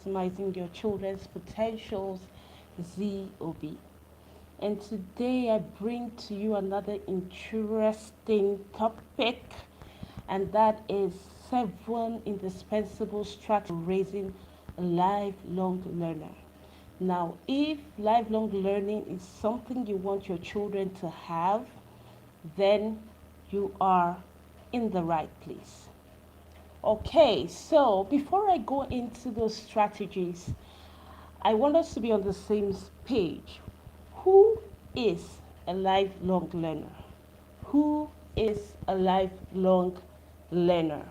maximizing your children's potentials, ZOB. And today I bring to you another interesting topic, and that is 7 indispensable strategies for raising a lifelong learner. Now, if lifelong learning is something you want your children to have, then you are in the right place. Okay, so before I go into those strategies, I want us to be on the same page. Who is a lifelong learner? Who is a lifelong learner?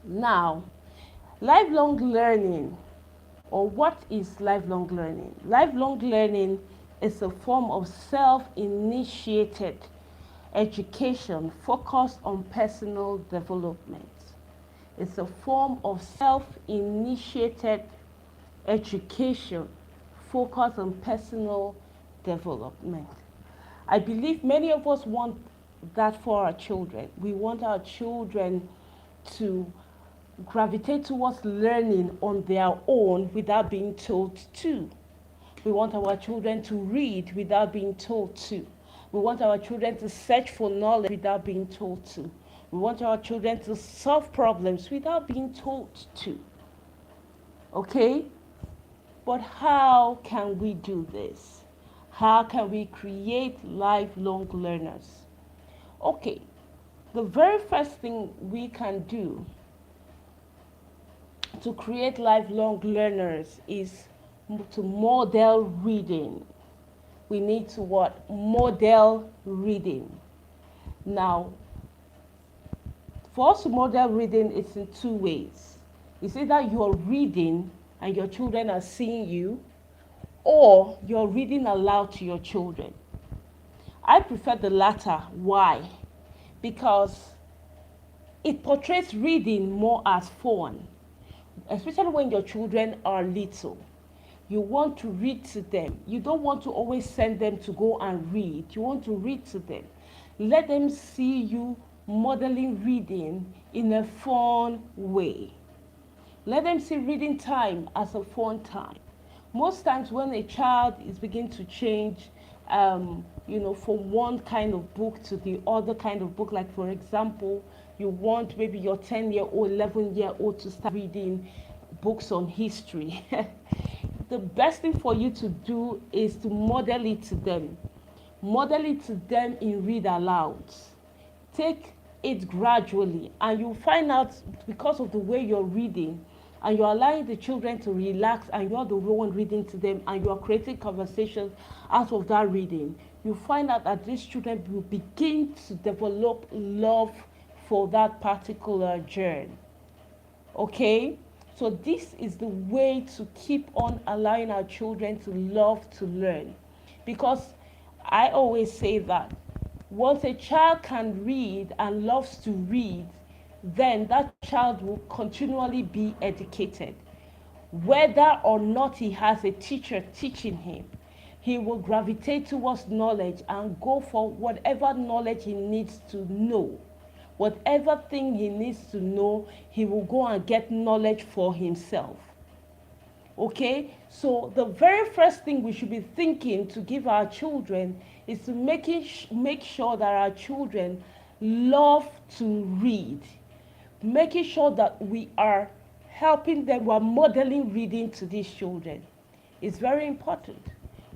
Now, lifelong learning, or what is lifelong learning? Lifelong learning is a form of self initiated education focused on personal development. It's a form of self initiated education focused on personal development. I believe many of us want that for our children. We want our children to gravitate towards learning on their own without being told to. We want our children to read without being told to. We want our children to search for knowledge without being told to. We want our children to solve problems without being told to. Okay? But how can we do this? How can we create lifelong learners? Okay, the very first thing we can do to create lifelong learners is to model reading. We need to what? Model reading. Now, for us to model reading, it's in two ways. It's either you're reading and your children are seeing you, or you're reading aloud to your children. I prefer the latter. Why? Because it portrays reading more as fun, especially when your children are little. You want to read to them. You don't want to always send them to go and read. You want to read to them. Let them see you modeling reading in a fun way. Let them see reading time as a fun time. Most times when a child is beginning to change, from one kind of book to the other kind of book, like for example, you want maybe your 10-year-old, 11-year-old to start reading books on history. The best thing for you to do is to model it to them. Model it to them in read aloud. Take it gradually, and you'll find out, because of the way you're reading, and you're allowing the children to relax, and you're the one reading to them, and you're creating conversations out of that reading, you find out that these children will begin to develop love for that particular genre. Okay? So this is the way to keep on allowing our children to love to learn. Because I always say that once a child can read and loves to read, then that child will continually be educated. Whether or not he has a teacher teaching him, he will gravitate towards knowledge and go for whatever knowledge he needs to know. Whatever thing he needs to know, he will go and get knowledge for himself. Okay? So the very first thing we should be thinking to give our children is to make sure that our children love to read. Making sure that we are helping them, we are modeling reading to these children is very important.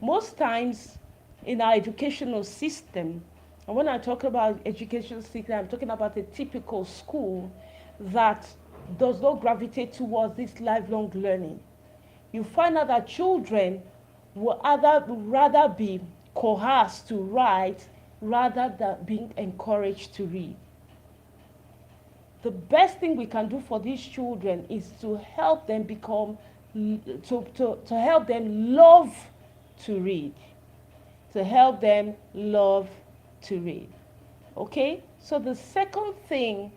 Most times in our educational system, and when I talk about educational system, I'm talking about a typical school that does not gravitate towards this lifelong learning. You find out that children will rather be coerced to write rather than being encouraged to read. The best thing we can do for these children is to help them to help them love to read. To help them love to read. Okay? So the second thing,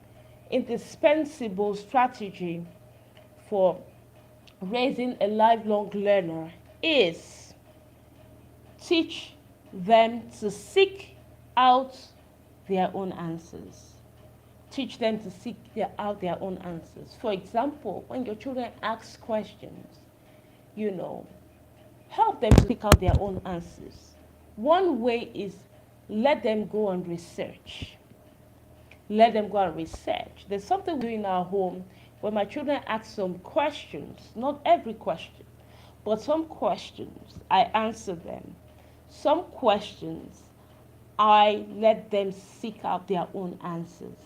indispensable strategy for raising a lifelong learner is teach them to seek out their own answers. teach them to seek out their own answers. For example, when your children ask questions, you know, help them seek out their own answers. One way is let them go and research. Let them go and research. There's something we do in our home when my children ask some questions, not every question, but some questions, I answer them. Some questions, I let them seek out their own answers.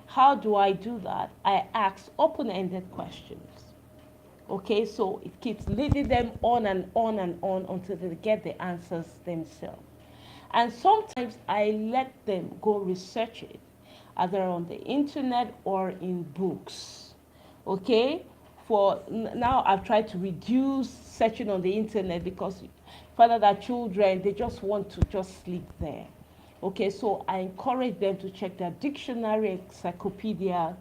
How do I do that? I ask open-ended questions. Okay, so it keeps leading them on and on and on until they get the answers themselves. And sometimes I let them go research it, either on the internet or in books. Okay, for now I've tried to reduce searching on the internet because father that children, they just want to just sleep there. Okay, so I encourage them to check their dictionary, encyclopedia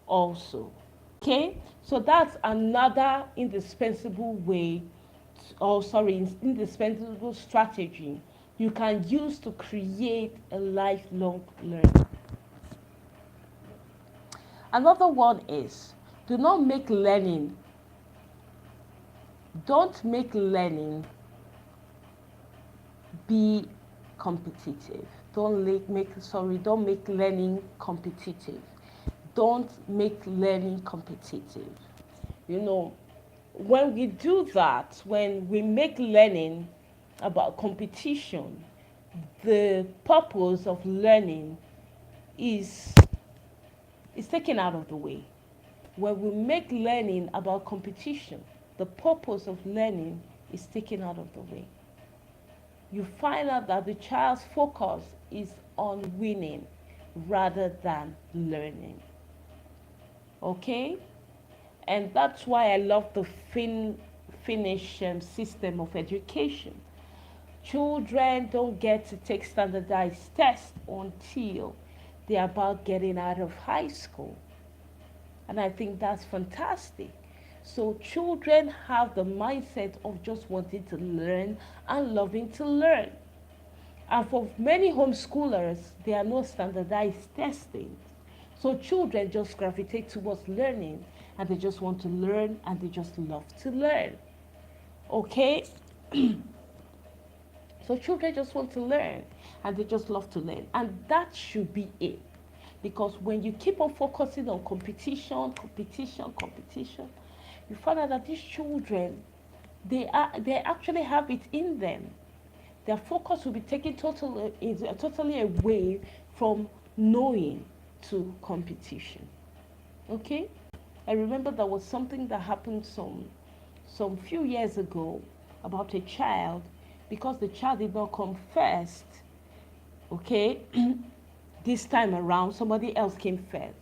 also. Okay, so that's another indispensable way, indispensable strategy you can use to create a lifelong learner. Another one is don't make learning be competitive. Don't make learning competitive. Don't make learning competitive. You know, when we do that, when we make learning about competition, the purpose of learning is taken out of the way. When we make learning about competition, the purpose of learning is taken out of the way. You find out that the child's focus is on winning rather than learning. Okay? And that's why I love the Finnish system of education. Children don't get to take standardized tests until they're about getting out of high school. And I think that's fantastic. So children have the mindset of just wanting to learn and loving to learn. And for many homeschoolers, there are no standardized testing. So children just gravitate towards learning, and they just want to learn, and they just love to learn. Okay? So children just want to learn, and they just love to learn. And that should be it. Because when you keep on focusing on competition, you find out that these children, they actually have it in them. Their focus will be taken totally away from knowing to competition. Okay? I remember there was something that happened some few years ago about a child, because the child did not come first. Okay? This time around, somebody else came first.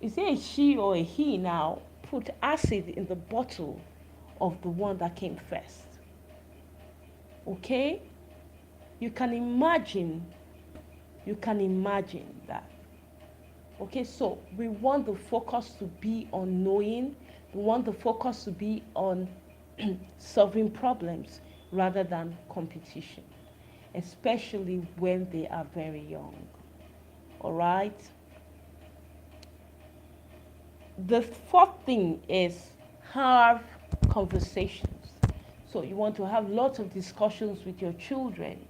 Is it a she or a he now put acid in the bottle of the one that came first? Okay? You can imagine that. Okay, so we want the focus to be on knowing. We want the focus to be on solving problems rather than competition, especially when they are very young. All right? The fourth thing is have conversations. So you want to have lots of discussions with your children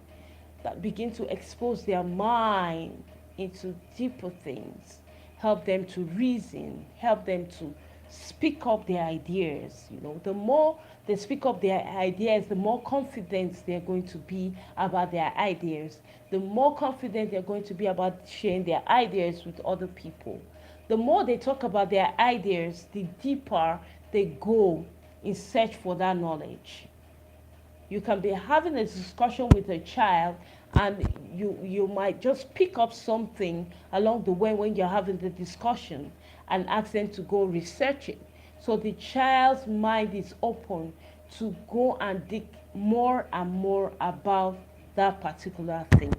that begin to expose their mind into deeper things, help them to reason, help them to speak up their ideas. You know, the more they speak up their ideas, the more confident they're going to be about their ideas, the more confident they're going to be about sharing their ideas with other people. The more they talk about their ideas, the deeper they go in search for that knowledge. You can be having a discussion with a child, and you might just pick up something along the way when you're having the discussion and ask them to go research it. So the child's mind is open to go and dig more and more about that particular thing.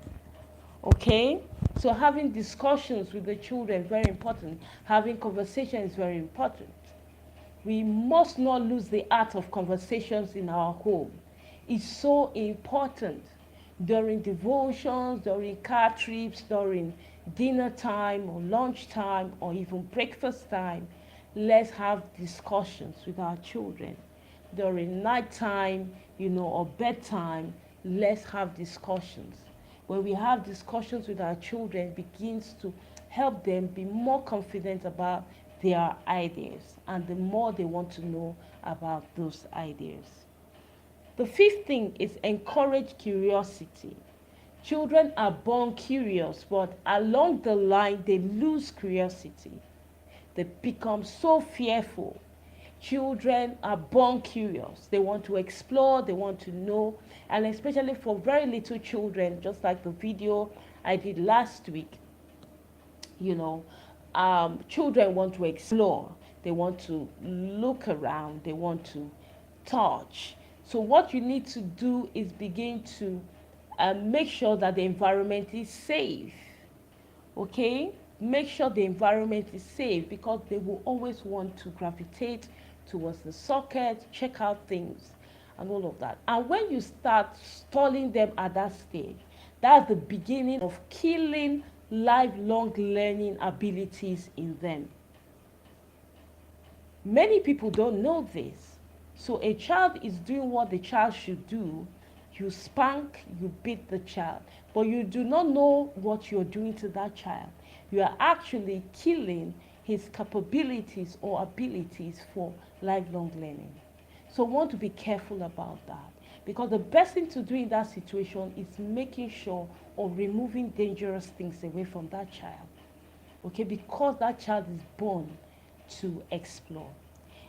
Okay? So having discussions with the children is very important. Having conversation is very important. We must not lose the art of conversations in our home. It's so important during devotions, during car trips, during dinner time or lunch time or even breakfast time, let's have discussions with our children. During night time, or bedtime, let's have discussions. When we have discussions with our children, it begins to help them be more confident about their ideas, and the more they want to know about those ideas. The fifth thing is encourage curiosity. Children are born curious, but along the line, they lose curiosity. They become so fearful. Children are born curious. They want to explore, they want to know, and especially for very little children, just like the video I did last week, children want to explore, they want to look around, they want to touch. So what you need to do is begin to make sure that the environment is safe. Okay, make sure the environment is safe, because they will always want to gravitate towards the socket, check out things and all of that. And when you start stalling them at that stage, that's the beginning of killing lifelong learning abilities in them. Many people don't know this. So a child is doing what the child should do. You spank, you beat the child, but you do not know what you're doing to that child. You are actually killing his capabilities or abilities for lifelong learning. So we want to be careful about that, because the best thing to do in that situation is making sure of removing dangerous things away from that child. Okay, because that child is born to explore.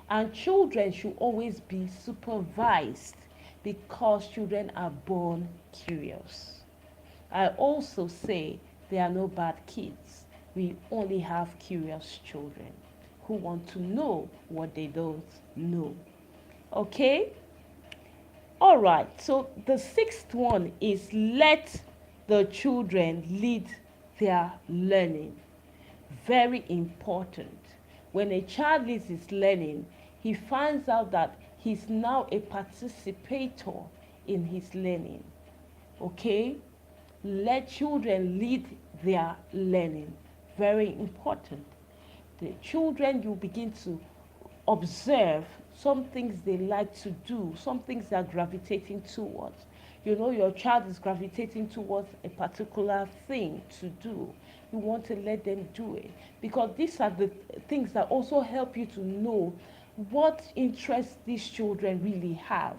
And children should always be supervised, because children are born curious. I also say there are no bad kids. We only have curious children who want to know what they don't know. Okay? All right. So the sixth one is let the children lead their learning. Very important. When a child leads his learning, he finds out that he's now a participator in his learning. Okay? Let children lead their learning. Very important. The children, you begin to observe some things they like to do, some things they're gravitating towards. Your child is gravitating towards a particular thing to do. You want to let them do it, because these are the things that also help you to know what interests these children really have.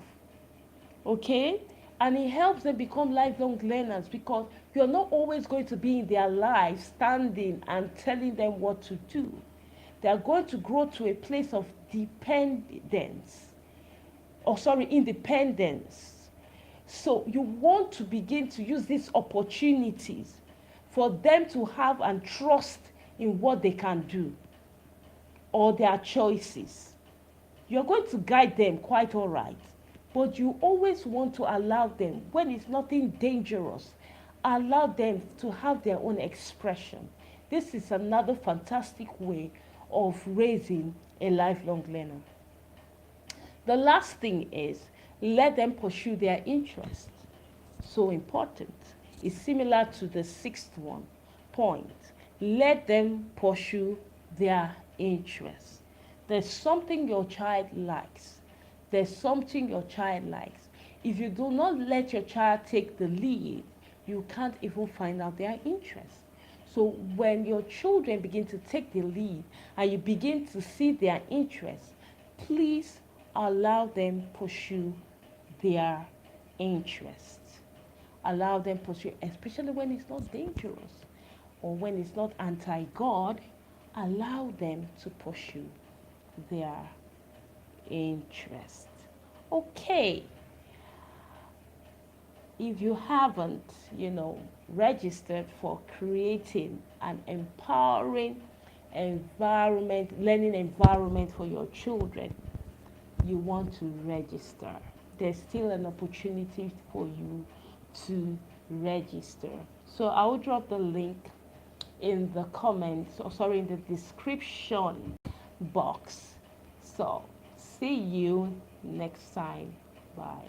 Okay? And it helps them become lifelong learners, because you're not always going to be in their lives standing and telling them what to do. They are going to grow to a place of independence. So you want to begin to use these opportunities for them to have and trust in what they can do or their choices. You're going to guide them quite all right, but you always want to allow them, when it's nothing dangerous, allow them to have their own expression. This is another fantastic way of raising a lifelong learner. The last thing is, let them pursue their interests. So important. It's similar to the sixth point. Let them pursue their interests. There's something your child likes. There's something your child likes. If you do not let your child take the lead, you can't even find out their interests. So when your children begin to take the lead and you begin to see their interests, please allow them pursue their interests. Allow them pursue, especially when it's not dangerous or when it's not anti-God. Allow them to pursue their interests. Okay. If you haven't, registered for creating an empowering learning environment for your children, you want to register. There's still an opportunity for you to register. So I will drop the link in the comments, in the description box. So see you next time. Bye.